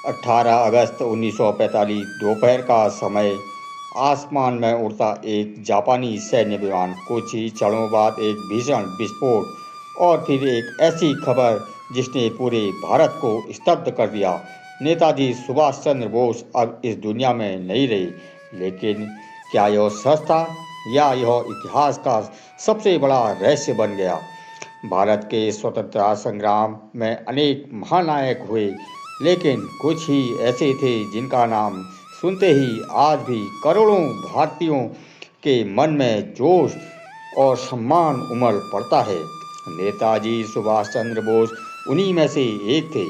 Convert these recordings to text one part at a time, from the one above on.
18 अगस्त 1945 दोपहर का समय। आसमान में उड़ता एक जापानी सैन्य विमान। कुछ ही क्षणों बाद एक भीषण विस्फोट और फिर एक ऐसी खबर जिसने पूरे भारत को स्तब्ध कर दिया। नेताजी सुभाष चंद्र बोस अब इस दुनिया में नहीं रहे, लेकिन क्या यह सच था या यह इतिहास का सबसे बड़ा रहस्य बन गया? भारत के स्वतंत्रता संग्राम में अनेक महानायक हुए, लेकिन कुछ ही ऐसे थे जिनका नाम सुनते ही आज भी करोड़ों भारतीयों के मन में जोश और सम्मान उमड़ पड़ता है। नेताजी सुभाष चंद्र बोस उन्हीं में से एक थे।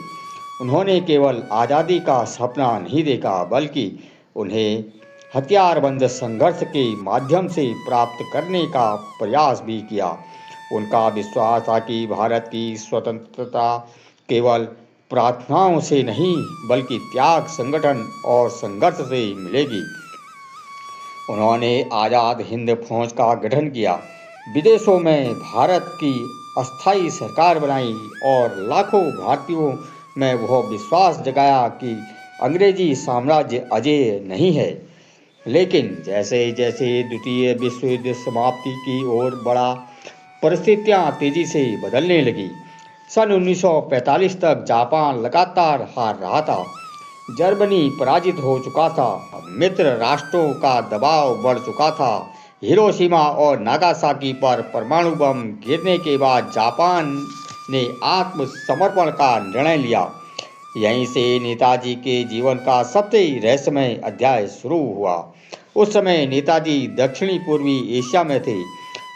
उन्होंने केवल आज़ादी का सपना नहीं देखा, बल्कि उन्हें हथियारबंद संघर्ष के माध्यम से प्राप्त करने का प्रयास भी किया। उनका विश्वास था कि भारत की स्वतंत्रता केवल प्रार्थनाओं से नहीं, बल्कि त्याग, संगठन और संघर्ष से मिलेगी। उन्होंने आज़ाद हिंद फौज का गठन किया, विदेशों में भारत की अस्थायी सरकार बनाई और लाखों भारतीयों में वह विश्वास जगाया कि अंग्रेजी साम्राज्य अजेय नहीं है। लेकिन जैसे जैसे द्वितीय विश्व युद्ध समाप्ति की ओर बढ़ा, परिस्थितियां तेजी से बदलने लगी। सन 1945 तक जापान लगातार हार रहा था। जर्मनी पराजित हो चुका था। मित्र राष्ट्रों का दबाव बढ़ चुका था। हिरोशिमा और नागासाकी पर परमाणु बम गिरने के बाद जापान ने आत्मसमर्पण का निर्णय लिया। यहीं से नेताजी के जीवन का सबसे रहस्यमय अध्याय शुरू हुआ। उस समय नेताजी दक्षिणी पूर्वी एशिया में थे।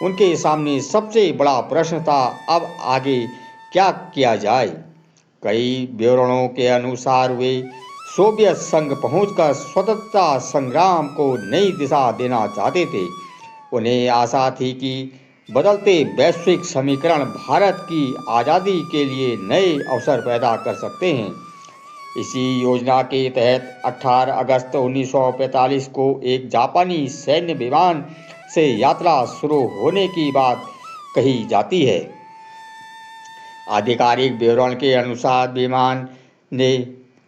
उनके सामने सबसे बड़ा प्रश्न था, अब आगे क्या किया जाए। कई विवरणों के अनुसार वे सोवियत संघ पहुंचकर स्वतंत्रता संग्राम को नई दिशा देना चाहते थे। उन्हें आशा थी कि बदलते वैश्विक समीकरण भारत की आज़ादी के लिए नए अवसर पैदा कर सकते हैं। इसी योजना के तहत 18 अगस्त 1945 को एक जापानी सैन्य विमान से यात्रा शुरू होने की बात कही जाती है। आधिकारिक विवरण के अनुसार विमान ने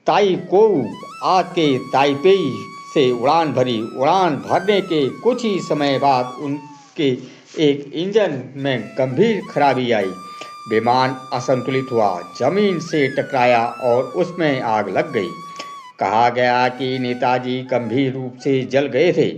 ताइकोउ, आज के ताइपेई से उड़ान भरी। उड़ान भरने के कुछ ही समय बाद उनके एक इंजन में गंभीर खराबी आई। विमान असंतुलित हुआ, जमीन से टकराया और उसमें आग लग गई। कहा गया कि नेताजी गंभीर रूप से जल गए थे।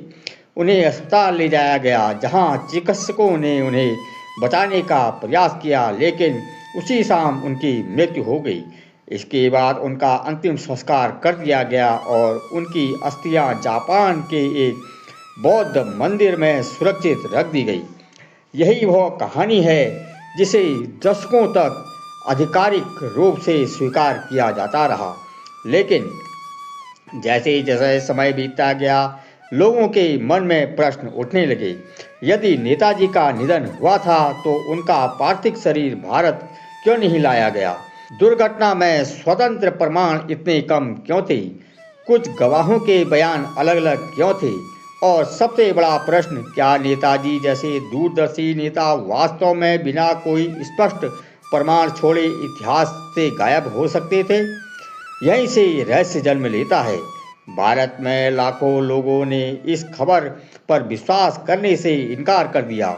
उन्हें अस्पताल ले जाया गया, जहां चिकित्सकों ने उन्हें बचाने का प्रयास किया, लेकिन उसी शाम उनकी मृत्यु हो गई। इसके बाद उनका अंतिम संस्कार कर दिया गया और उनकी अस्थियां जापान के एक बौद्ध मंदिर में सुरक्षित रख दी गई। यही वह कहानी है जिसे दशकों तक आधिकारिक रूप से स्वीकार किया जाता रहा। लेकिन जैसे जैसे समय बीतता गया, लोगों के मन में प्रश्न उठने लगे। यदि नेताजी का निधन हुआ था तो उनका पार्थिव शरीर भारत क्यों नहीं लाया गया? दुर्घटना में स्वतंत्र प्रमाण इतने कम क्यों थे? कुछ गवाहों के बयान अलग अलग क्यों थे? और सबसे बड़ा प्रश्न, क्या नेताजी जैसे दूरदर्शी नेता वास्तव में बिना कोई स्पष्ट प्रमाण छोड़े इतिहास से गायब हो सकते थे? यहीं से रहस्य जन्म लेता है। भारत में लाखों लोगों ने इस खबर पर विश्वास करने से इनकार कर दिया।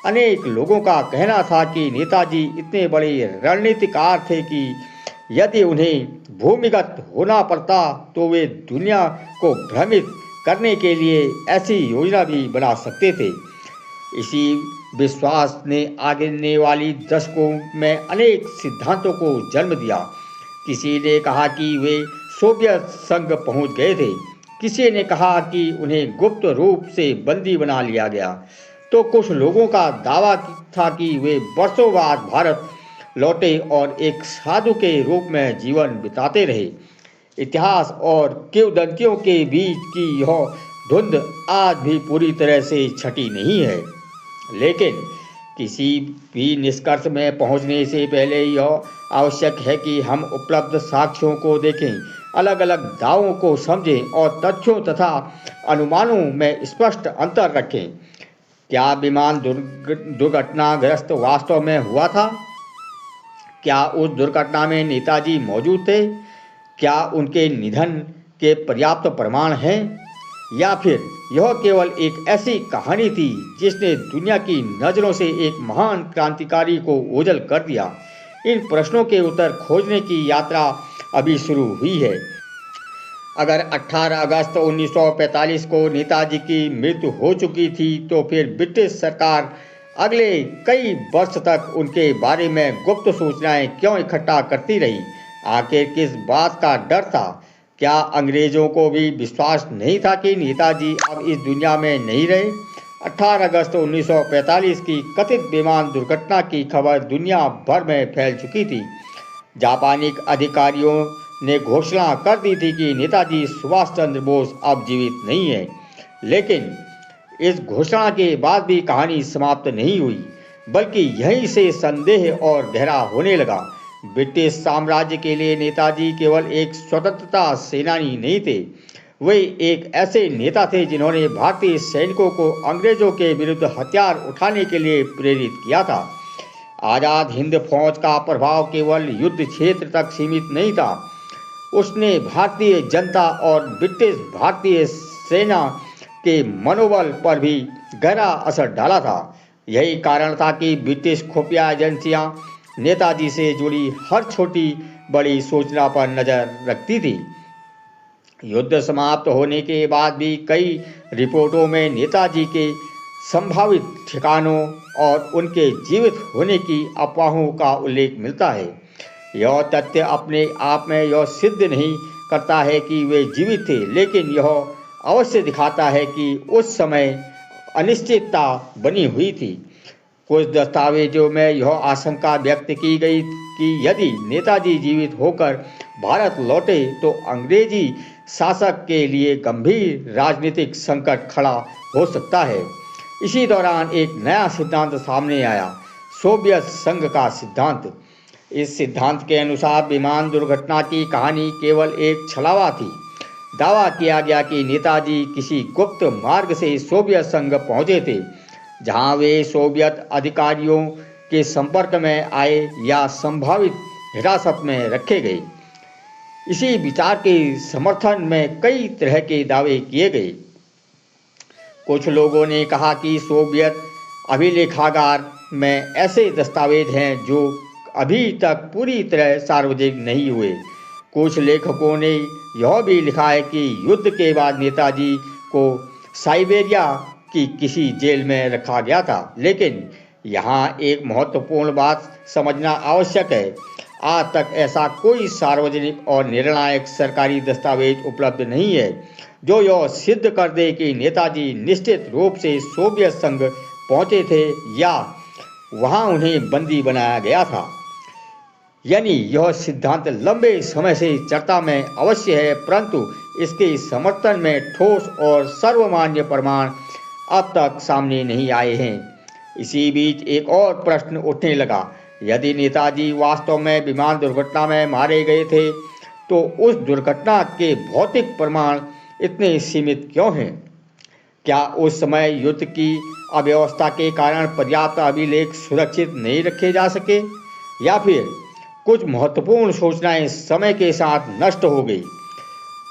अनेक लोगों का कहना था कि नेताजी इतने बड़े रणनीतिकार थे कि यदि उन्हें भूमिगत होना पड़ता तो वे दुनिया को भ्रमित करने के लिए ऐसी योजना भी बना सकते थे। इसी विश्वास ने आगे वाली दशकों में अनेक सिद्धांतों को जन्म दिया। किसी ने कहा कि वे सोवियत संघ पहुंच गए थे, किसी ने कहा कि उन्हें गुप्त रूप से बंदी बना लिया गया, तो कुछ लोगों का दावा था कि वे वर्षों बाद भारत लौटे और एक साधु के रूप में जीवन बिताते रहे। इतिहास और किंवदंतियों के बीच की यह धुंध आज भी पूरी तरह से छटी नहीं है। लेकिन किसी भी निष्कर्ष में पहुंचने से पहले यह आवश्यक है कि हम उपलब्ध साक्ष्यों को देखें, अलग अलग दावों को समझें और तथ्यों तथा अनुमानों में स्पष्ट अंतर रखें। क्या विमान दुर्घटनाग्रस्त वास्तव में हुआ था? क्या उस दुर्घटना में नेताजी मौजूद थे? क्या उनके निधन के पर्याप्त प्रमाण हैं, या फिर यह केवल एक ऐसी कहानी थी जिसने दुनिया की नज़रों से एक महान क्रांतिकारी को ओझल कर दिया? इन प्रश्नों के उत्तर खोजने की यात्रा अभी शुरू हुई है। अगर 18 अगस्त 1945 को नेताजी की मृत्यु हो चुकी थी, तो फिर ब्रिटिश सरकार अगले कई वर्ष तक उनके बारे में गुप्त सूचनाएं क्यों इकट्ठा करती रही? आखिर किस बात का डर था? क्या अंग्रेजों को भी विश्वास नहीं था कि नेताजी अब इस दुनिया में नहीं रहे? 18 अगस्त 1945 की कथित विमान दुर्घटना की खबर दुनिया भर में फैल चुकी थी। जापानी अधिकारियों ने घोषणा कर दी थी कि नेताजी सुभाष चंद्र बोस अब जीवित नहीं है। लेकिन इस घोषणा के बाद भी कहानी समाप्त नहीं हुई, बल्कि यहीं से संदेह और गहरा होने लगा। ब्रिटिश साम्राज्य के लिए नेताजी केवल एक स्वतंत्रता सेनानी नहीं थे, वे एक ऐसे नेता थे जिन्होंने भारतीय सैनिकों को अंग्रेजों के विरुद्ध हथियार उठाने के लिए प्रेरित किया था। आज़ाद हिंद फौज का प्रभाव केवल युद्ध क्षेत्र तक सीमित नहीं था, उसने भारतीय जनता और ब्रिटिश भारतीय सेना के मनोबल पर भी गहरा असर डाला था। यही कारण था कि ब्रिटिश खुफिया एजेंसियां नेताजी से जुड़ी हर छोटी बड़ी सूचना पर नज़र रखती थी। युद्ध समाप्त होने के बाद भी कई रिपोर्टों में नेताजी के संभावित ठिकानों और उनके जीवित होने की अफवाहों का उल्लेख मिलता है। यह तथ्य अपने आप में यह सिद्ध नहीं करता है कि वे जीवित थे, लेकिन यह अवश्य दिखाता है कि उस समय अनिश्चितता बनी हुई थी। कुछ दस्तावेजों में यह आशंका व्यक्त की गई कि यदि नेताजी जीवित होकर भारत लौटे तो अंग्रेजी शासक के लिए गंभीर राजनीतिक संकट खड़ा हो सकता है। इसी दौरान एक नया सिद्धांत सामने आया, सोवियत संघ का सिद्धांत। इस सिद्धांत के अनुसार विमान दुर्घटना की कहानी केवल एक छलावा थी। दावा किया गया कि नेताजी किसी गुप्त मार्ग से सोवियत संघ पहुंचे थे, जहां वे सोवियत अधिकारियों के संपर्क में आए या संभावित हिरासत में रखे गए। इसी विचार के समर्थन में कई तरह के दावे किए गए। कुछ लोगों ने कहा कि सोवियत अभिलेखागार में ऐसे दस्तावेज हैं जो अभी तक पूरी तरह सार्वजनिक नहीं हुए। कुछ लेखकों ने यह भी लिखा है कि युद्ध के बाद नेताजी को साइबेरिया की किसी जेल में रखा गया था। लेकिन यहाँ एक महत्वपूर्ण बात समझना आवश्यक है, आज तक ऐसा कोई सार्वजनिक और निर्णायक सरकारी दस्तावेज उपलब्ध नहीं है जो यह सिद्ध कर दे कि नेताजी निश्चित रूप से सोवियत संघ पहुँचे थे या वहाँ उन्हें बंदी बनाया गया था। यानी यह सिद्धांत लंबे समय से चर्चा में अवश्य है, परंतु इसके समर्थन में ठोस और सर्वमान्य प्रमाण अब तक सामने नहीं आए हैं। इसी बीच एक और प्रश्न उठने लगा, यदि नेताजी वास्तव में विमान दुर्घटना में मारे गए थे तो उस दुर्घटना के भौतिक प्रमाण इतने सीमित क्यों हैं? क्या उस समय युद्ध की अव्यवस्था के कारण पर्याप्त अभिलेख सुरक्षित नहीं रखे जा सके, या फिर कुछ महत्वपूर्ण सूचनाएं समय के साथ नष्ट हो गई?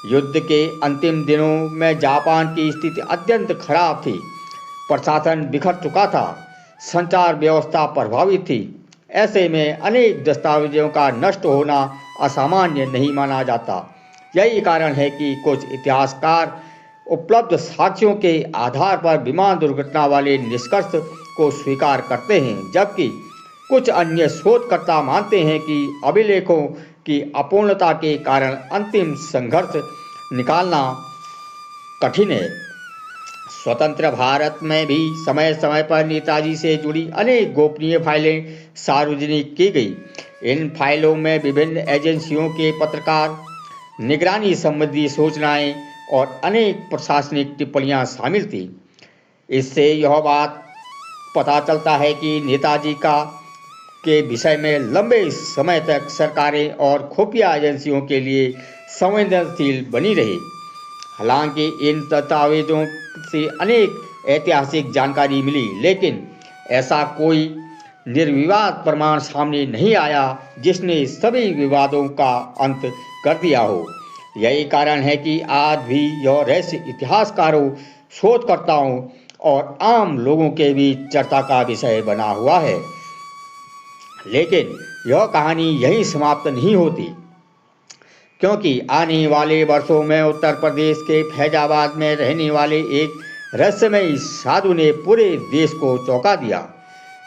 युद्ध के अंतिम दिनों में जापान की स्थिति अत्यंत खराब थी, प्रशासन बिखर चुका था, संचार व्यवस्था प्रभावित थी। ऐसे में अनेक दस्तावेजों का नष्ट होना असामान्य नहीं माना जाता। यही कारण है कि कुछ इतिहासकार उपलब्ध साक्ष्यों के आधार पर विमान दुर्घटना वाले निष्कर्ष को स्वीकार करते हैं, जबकि कुछ अन्य शोधकर्ता मानते हैं कि अभिलेखों की अपूर्णता के कारण अंतिम संघर्ष निकालना कठिन है। स्वतंत्र भारत में भी समय समय पर नेताजी से जुड़ी अनेक गोपनीय फाइलें सार्वजनिक की गई। इन फाइलों में विभिन्न एजेंसियों के पत्रकार, निगरानी संबंधी सूचनाएं और अनेक प्रशासनिक टिप्पणियां शामिल थी। इससे यह बात पता चलता है कि नेताजी के विषय में लंबे समय तक सरकारें और खुफिया एजेंसियों के लिए संवेदनशील बनी रही। हालांकि इन दस्तावेजों से अनेक ऐतिहासिक जानकारी मिली, लेकिन ऐसा कोई निर्विवाद प्रमाण सामने नहीं आया जिसने सभी विवादों का अंत कर दिया हो। यही कारण है कि आज भी यह रहस्य इतिहासकारों, शोधकर्ताओं और आम लोगों के बीच चर्चा का विषय बना हुआ है। लेकिन यह कहानी यहीं समाप्त नहीं होती, क्योंकि आने वाले वर्षों में उत्तर प्रदेश के फैजाबाद में रहने वाले एक रहस्यमयी साधु ने पूरे देश को चौंका दिया।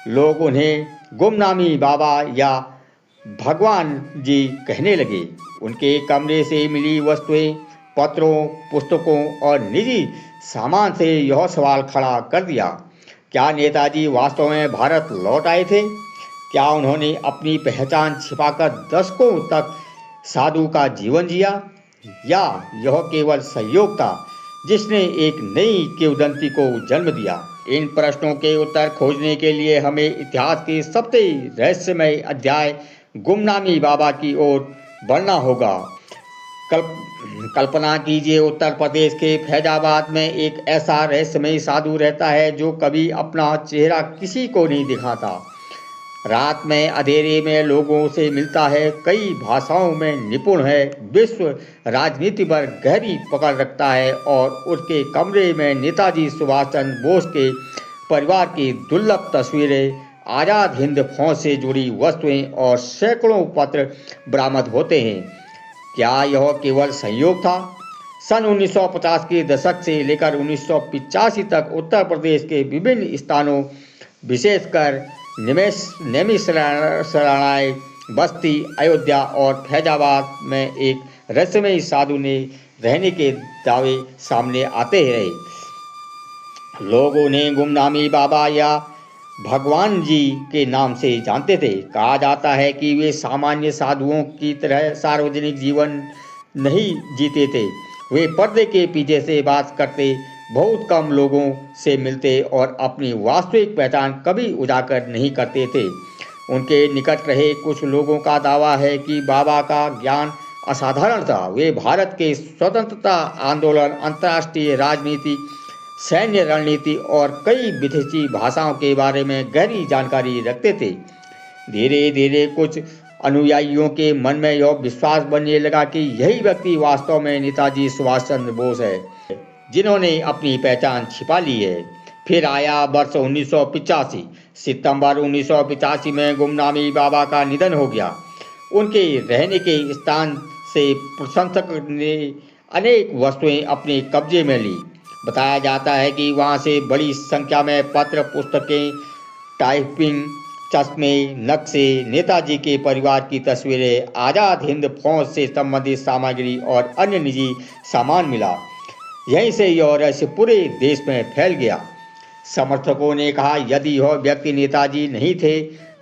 लोग उन्हें गुमनामी बाबा या भगवान जी कहने लगे। उनके कमरे से मिली वस्तुएं, पत्रों, पुस्तकों और निजी सामान से यह सवाल खड़ा कर दिया, क्या नेताजी वास्तव में भारत लौट आए थे? क्या उन्होंने अपनी पहचान छिपाकर दशकों तक साधु का जीवन जिया, या यह केवल संयोग था जिसने एक नई किंवदंती को जन्म दिया? इन प्रश्नों के उत्तर खोजने के लिए हमें इतिहास के सबसे रहस्यमय अध्याय गुमनामी बाबा की ओर बढ़ना होगा। कल्पना कीजिए, उत्तर प्रदेश के फैजाबाद में एक ऐसा रहस्यमयी साधु रहता है जो कभी अपना चेहरा किसी को नहीं दिखाता। रात में अंधेरे में लोगों से मिलता है, कई भाषाओं में निपुण है, विश्व राजनीति पर गहरी पकड़ रखता है और उसके कमरे में नेताजी सुभाष चंद्र बोस के परिवार की दुर्लभ तस्वीरें, आज़ाद हिंद फौज से जुड़ी वस्तुएं और सैकड़ों पत्र बरामद होते हैं। क्या यह केवल संयोग था? सन 1950 के दशक से लेकर 1985 तक उत्तर प्रदेश के विभिन्न स्थानों, विशेषकर नैमिषारण्य, बस्ती, अयोध्या और फैजाबाद में एक रहस्यमयी साधु ने रहने के दावे सामने आते रहे। लोग उन्हें गुमनामी बाबा या भगवान जी के नाम से जानते थे। कहा जाता है कि वे सामान्य साधुओं की तरह सार्वजनिक जीवन नहीं जीते थे। वे पर्दे के पीछे से बात करते, बहुत कम लोगों से मिलते और अपनी वास्तविक पहचान कभी उजागर नहीं करते थे। उनके निकट रहे कुछ लोगों का दावा है कि बाबा का ज्ञान असाधारण था। वे भारत के स्वतंत्रता आंदोलन, अंतर्राष्ट्रीय राजनीति, सैन्य रणनीति और कई विदेशी भाषाओं के बारे में गहरी जानकारी रखते थे। धीरे धीरे कुछ अनुयायियों के मन में यह विश्वास बनने लगा कि यही व्यक्ति वास्तव में नेताजी सुभाष चंद्र बोस है, जिन्होंने अपनी पहचान छिपा ली है। फिर आया वर्ष 1985। सितंबर 1985 में गुमनामी बाबा का निधन हो गया। उनके रहने के स्थान से प्रशंसक ने अनेक वस्तुएं अपने कब्जे में ली। बताया जाता है कि वहां से बड़ी संख्या में पत्र, पुस्तकें, टाइपिंग, चश्मे, नक्शे, नेताजी के परिवार की तस्वीरें, आज़ाद हिंद फौज से संबंधित सामग्री और अन्य निजी सामान मिला। यहीं से यह रहस्य पूरे देश में फैल गया। समर्थकों ने कहा, यदि यह व्यक्ति नेताजी नहीं थे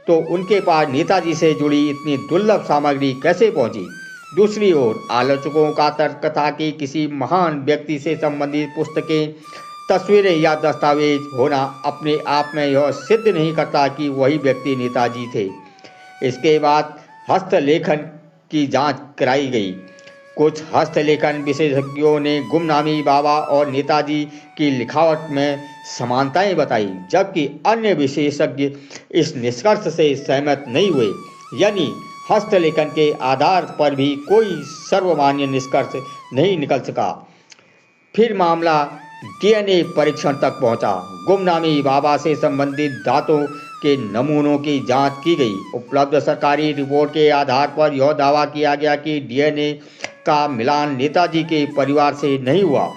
तो उनके पास नेताजी से जुड़ी इतनी दुर्लभ सामग्री कैसे पहुंची? दूसरी ओर आलोचकों का तर्क था कि किसी महान व्यक्ति से संबंधित पुस्तकें, तस्वीरें या दस्तावेज होना अपने आप में यह सिद्ध नहीं करता कि वही व्यक्ति नेताजी थे। इसके बाद हस्तलेखन की जांच कराई गई। कुछ हस्तलेखन विशेषज्ञों ने गुमनामी बाबा और नेताजी की लिखावट में समानताएं बताई, जबकि अन्य विशेषज्ञ इस निष्कर्ष से सहमत नहीं हुए। यानी हस्तलेखन के आधार पर भी कोई सर्वमान्य निष्कर्ष नहीं निकल सका। फिर मामला डीएनए परीक्षण तक पहुंचा। गुमनामी बाबा से संबंधित दांतों के नमूनों की जांच की गई। उपलब्ध सरकारी रिपोर्ट के आधार पर यह दावा किया गया कि डीएनए का मिलान नेताजी के परिवार से नहीं हुआ,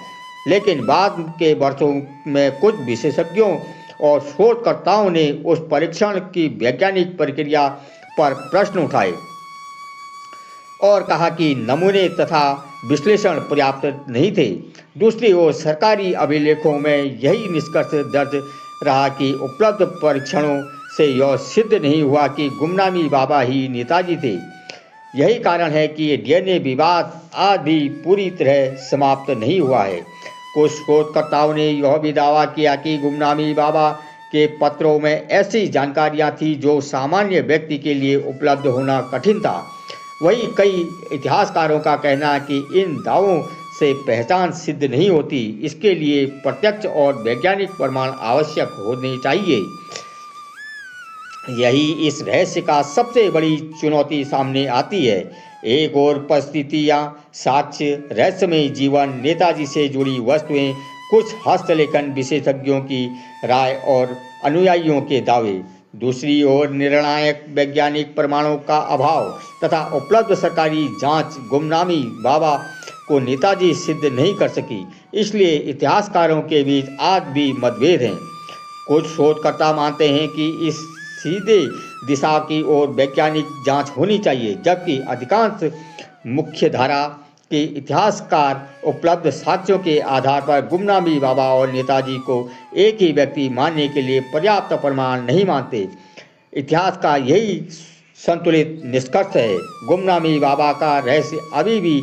लेकिन बाद के वर्षों में कुछ विशेषज्ञों और शोधकर्ताओं ने उस परीक्षण की वैज्ञानिक प्रक्रिया पर प्रश्न उठाए और कहा कि नमूने तथा विश्लेषण पर्याप्त नहीं थे। दूसरी ओर सरकारी अभिलेखों में यही निष्कर्ष दर्ज रहा कि उपलब्ध परीक्षणों से यह सिद्ध नहीं हुआ कि गुमनामी बाबा ही नेताजी थे। यही कारण है कि डीएनए विवाद आज भी पूरी तरह समाप्त नहीं हुआ है। कुछ शोधकर्ताओं ने यह भी दावा किया कि गुमनामी बाबा के पत्रों में ऐसी जानकारियां थी जो सामान्य व्यक्ति के लिए उपलब्ध होना कठिन था। वहीं कई इतिहासकारों का कहना है कि इन दावों से पहचान सिद्ध नहीं होती, इसके लिए प्रत्यक्ष और वैज्ञानिक प्रमाण आवश्यक होने चाहिए। यही इस रहस्य का सबसे बड़ी चुनौती सामने आती है। एक और परिस्थितियाँ, साक्ष्य, रहस्यमय जीवन, नेताजी से जुड़ी वस्तुएं, कुछ हस्तलेखन विशेषज्ञों की राय और अनुयायियों के दावे। दूसरी ओर निर्णायक वैज्ञानिक प्रमाणों का अभाव तथा उपलब्ध सरकारी जांच गुमनामी बाबा को नेताजी सिद्ध नहीं कर सकी। इसलिए इतिहासकारों के बीच आज भी मतभेद हैं। कुछ शोधकर्ता मानते हैं कि इस सीधे दिशा की ओर वैज्ञानिक जांच होनी चाहिए, जबकि अधिकांश मुख्यधारा के इतिहासकार उपलब्ध साक्ष्यों के आधार पर गुमनामी बाबा और नेताजी को एक ही व्यक्ति मानने के लिए पर्याप्त प्रमाण नहीं मानते। इतिहास का यही संतुलित निष्कर्ष है। गुमनामी बाबा का रहस्य अभी भी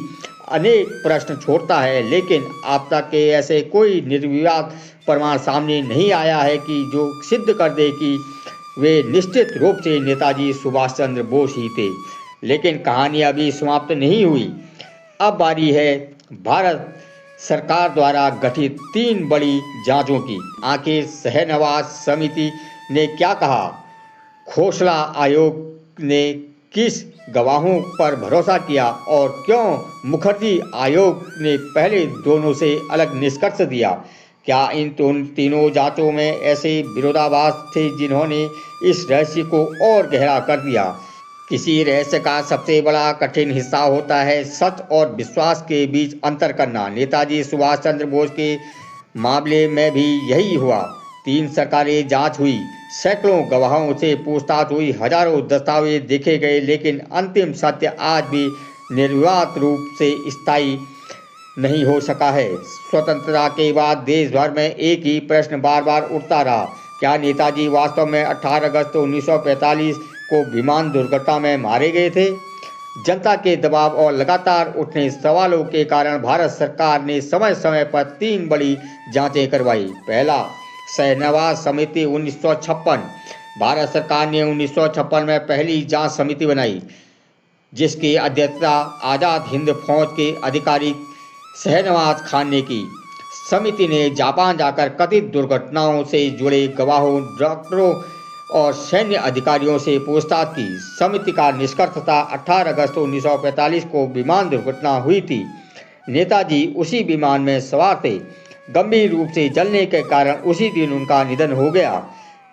अनेक प्रश्न छोड़ता है, लेकिन अब तक के ऐसे कोई निर्विवाद प्रमाण सामने नहीं आया है कि जो सिद्ध कर दे कि वे निश्चित रूप से नेताजी सुभाष चंद्र बोस ही थे। लेकिन कहानी अभी समाप्त नहीं हुई। अब बारी है भारत सरकार द्वारा गठित 3 बड़ी जांचों की। आखिर शहनवाज समिति ने क्या कहा? खोसला आयोग ने किस गवाहों पर भरोसा किया और क्यों मुखर्जी आयोग ने पहले दोनों से अलग निष्कर्ष दिया? क्या इन तीनों जांचों में ऐसे विरोधाभास थे जिन्होंने इस रहस्य को और गहरा कर दिया? किसी रहस्य का सबसे बड़ा कठिन हिस्सा होता है सच और विश्वास के बीच अंतर करना। नेताजी सुभाष चंद्र बोस के मामले में भी यही हुआ। 3 सरकारी जांच हुई, सैकड़ों गवाहों से पूछताछ हुई, हजारों दस्तावेज देखे गए, लेकिन अंतिम सत्य आज भी निर्विवाद रूप से स्थायी नहीं हो सका है। स्वतंत्रता के बाद देश भर में एक ही प्रश्न बार बार उठता रहा, क्या नेताजी वास्तव में 18 अगस्त 1945 को विमान दुर्घटना में मारे गए थे? जनता के दबाव और लगातार उठने सवालों के कारण भारत सरकार ने समय समय पर 3 बड़ी जांचें करवाई। पहला, शहनवाज समिति 1956। भारत सरकार ने 1956 में पहली जांच समिति बनाई, जिसकी अध्यक्षता आज़ाद हिंद फौज के अधिकारी शहनवाज खान ने की। समिति ने जापान जाकर कथित दुर्घटनाओं से जुड़े गवाहों, डॉक्टरों और सैन्य अधिकारियों से पूछताछ की। समिति का निष्कर्ष था 18 अगस्त 1945 को विमान दुर्घटना हुई थी। नेताजी उसी विमान में सवार थे। गंभीर रूप से जलने के कारण उसी दिन उनका निधन हो गया।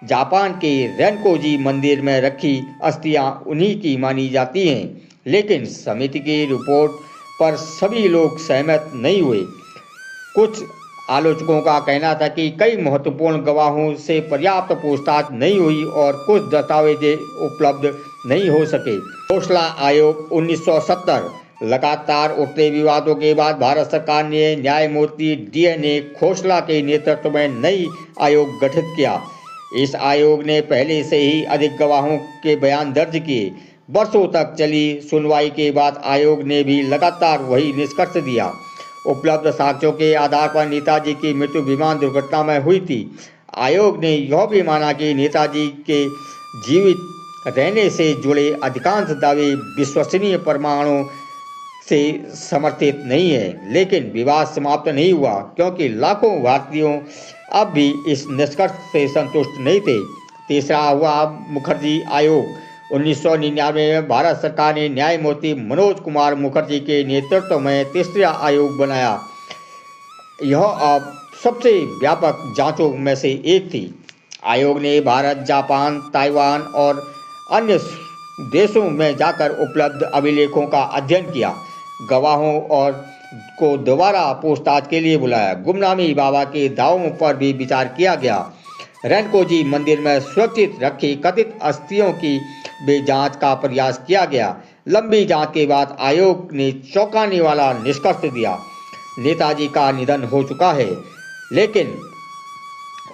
जापान के रेनकोजी मंदिर में रखी अस्थियां उन्हीं की मानी जाती हैं, लेकिन समिति की रिपोर्ट पर सभी लोग सहमत नहीं हुए। कुछ आलोचकों का कहना था कि कई महत्वपूर्ण गवाहों से पर्याप्त पूछताछ नहीं हुई और कुछ दस्तावेज उपलब्ध नहीं हो सके। खोसला आयोग 1970। लगातार उठते विवादों के बाद भारत सरकार ने न्यायमूर्ति DNA खोसला के नेतृत्व में नई आयोग गठित किया। इस आयोग ने पहले से ही अधिक गवाहों के बयान दर्ज किए। वर्षों तक चली सुनवाई के बाद आयोग ने भी लगातार वही निष्कर्ष दिया। उपलब्ध साक्ष्यों के आधार पर नेताजी की मृत्यु विमान दुर्घटना में हुई थी। आयोग ने यह भी माना कि नेताजी के जीवित रहने से जुड़े अधिकांश दावे विश्वसनीय प्रमाणों से समर्थित नहीं है। लेकिन विवाद समाप्त नहीं हुआ, क्योंकि लाखों भारतीयों अब भी इस निष्कर्ष से संतुष्ट नहीं थे। तीसरा हुआ मुखर्जी आयोग। 1999 में भारत सरकार ने न्यायमूर्ति मनोज कुमार मुखर्जी के नेतृत्व में तीसरा आयोग बनाया। यह अब सबसे व्यापक जांचों में से एक थी। आयोग ने भारत, जापान, ताइवान और अन्य देशों में जाकर उपलब्ध अभिलेखों का अध्ययन किया। गवाहों और को दोबारा पूछताछ के लिए बुलाया। गुमनामी बाबा के दावों पर भी विचार किया गया। रेनकोजी मंदिर में सुरक्षित रखी कथित अस्थियों की भी जांच का प्रयास किया गया। लंबी जांच के बाद आयोग ने चौंकाने वाला निष्कर्ष दिया, नेताजी का निधन हो चुका है। लेकिन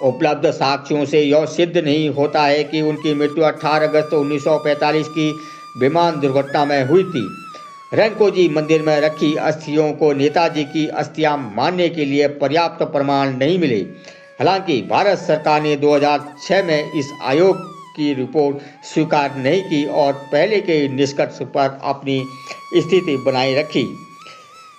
उपलब्ध साक्ष्यों से यह सिद्ध नहीं होता है कि उनकी मृत्यु 18 अगस्त 1945 की विमान दुर्घटना में हुई थी। रेनकोजी मंदिर में रखी अस्थियों को नेताजी की अस्थियां मानने के लिए पर्याप्त प्रमाण नहीं मिले। हालांकि भारत सरकार ने 2006 में इस आयोग की रिपोर्ट स्वीकार नहीं की और पहले के निष्कर्ष पर अपनी स्थिति बनाए रखी।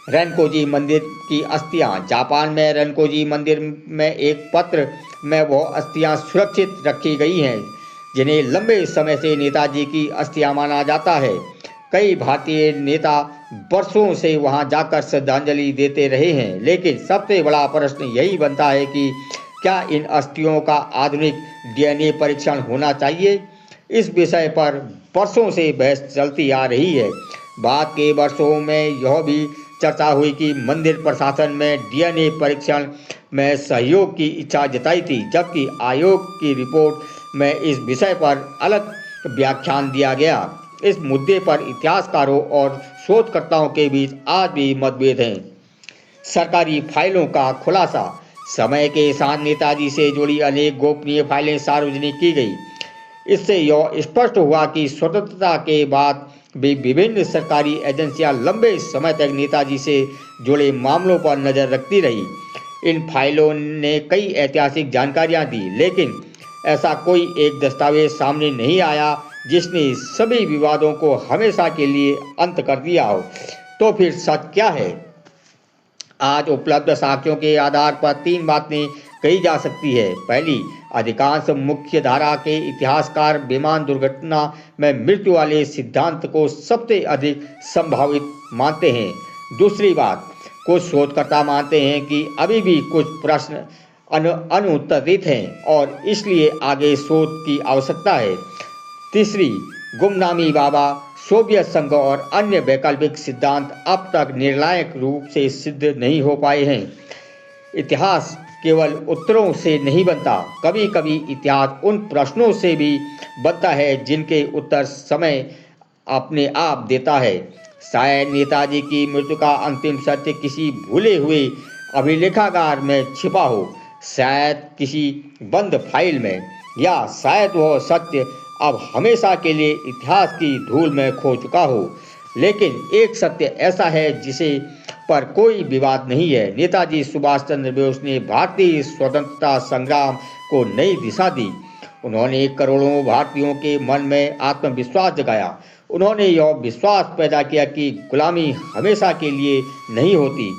रेनकोजी मंदिर की अस्थियां। जापान में रेनकोजी मंदिर में एक पत्र में वो अस्थियां सुरक्षित रखी गई हैं, जिन्हें लंबे समय से नेताजी की अस्थियां माना जाता है। कई भारतीय नेता वर्षों से वहां जाकर श्रद्धांजलि देते रहे हैं, लेकिन सबसे बड़ा प्रश्न यही बनता है कि क्या इन अस्थियों का आधुनिक डीएनए परीक्षण होना चाहिए। इस विषय पर वर्षों से बहस चलती आ रही है। बाद के वर्षों में यह भी चर्चा हुई कि मंदिर प्रशासन में डीएनए परीक्षण में सहयोग की इच्छा जताई थी, जबकि आयोग की रिपोर्ट में इस विषय पर अलग व्याख्यान दिया गया। इस मुद्दे पर इतिहासकारों और शोधकर्ताओं के बीच आज भी मतभेद हैं। सरकारी फाइलों का खुलासा। समय के साथ नेताजी से जुड़ी अनेक गोपनीय फाइलें सार्वजनिक की गई। इससे यह स्पष्ट हुआ कि स्वतंत्रता के बाद भी विभिन्न सरकारी एजेंसियां लंबे समय तक नेताजी से जुड़े मामलों पर नजर रखती रही। इन फाइलों ने कई ऐतिहासिक जानकारियां दी, लेकिन ऐसा कोई एक दस्तावेज सामने नहीं आया जिसने सभी विवादों को हमेशा के लिए अंत कर दिया हो। तो फिर सच क्या है? आज उपलब्ध साक्ष्यों के आधार पर 3 बातें कही जा सकती है। पहली, अधिकांश मुख्य धारा के इतिहासकार विमान दुर्घटना में मृत्यु वाले सिद्धांत को सबसे अधिक संभावित मानते हैं। दूसरी बात, कुछ शोधकर्ता मानते हैं कि अभी भी कुछ प्रश्न अनुत्तरित हैं और इसलिए आगे शोध की आवश्यकता है। तीसरी, गुमनामी बाबा, सोवियत संघ और अन्य वैकल्पिक सिद्धांत अब तक निर्णायक रूप से सिद्ध नहीं हो पाए हैं। इतिहास केवल उत्तरों से नहीं बनता, कभी कभी इतिहास उन प्रश्नों से भी बनता है जिनके उत्तर समय अपने आप देता है। शायद नेताजी की मृत्यु का अंतिम सत्य किसी भूले हुए अभिलेखागार में छिपा हो, शायद किसी बंद फाइल में, या शायद वह सत्य अब हमेशा के लिए इतिहास की धूल में खो चुका हो। लेकिन एक सत्य ऐसा है जिसे पर कोई विवाद नहीं है। नेताजी सुभाष चंद्र बोस ने भारतीय स्वतंत्रता संग्राम को नई दिशा दी। उन्होंने करोड़ों भारतीयों के मन में आत्मविश्वास जगाया। उन्होंने यह विश्वास पैदा किया कि गुलामी हमेशा के लिए नहीं होती।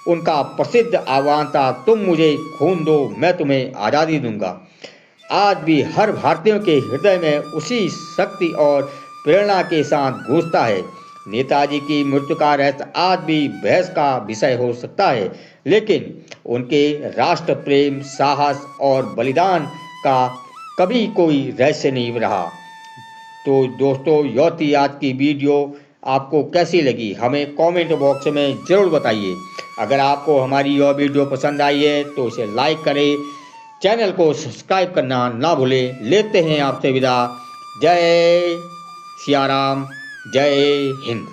उनका प्रसिद्ध आह्वान था, तुम मुझे खून दो, मैं तुम्हें आज़ादी दूंगा। आज भी हर भारतीय के हृदय में उसी शक्ति और प्रेरणा के साथ गूंजता है। नेताजी की मृत्यु का रहस्य आज भी बहस का विषय हो सकता है, लेकिन उनके राष्ट्र प्रेम, साहस और बलिदान का कभी कोई रहस्य नहीं रहा। तो दोस्तों, यह थी आज की वीडियो। आपको कैसी लगी हमें कमेंट बॉक्स में ज़रूर बताइए। अगर आपको हमारी यह वीडियो पसंद आई है तो इसे लाइक करें, चैनल को सब्सक्राइब करना ना भूलें। लेते हैं आपसे विदा। जय सिया राम, जय हिंद।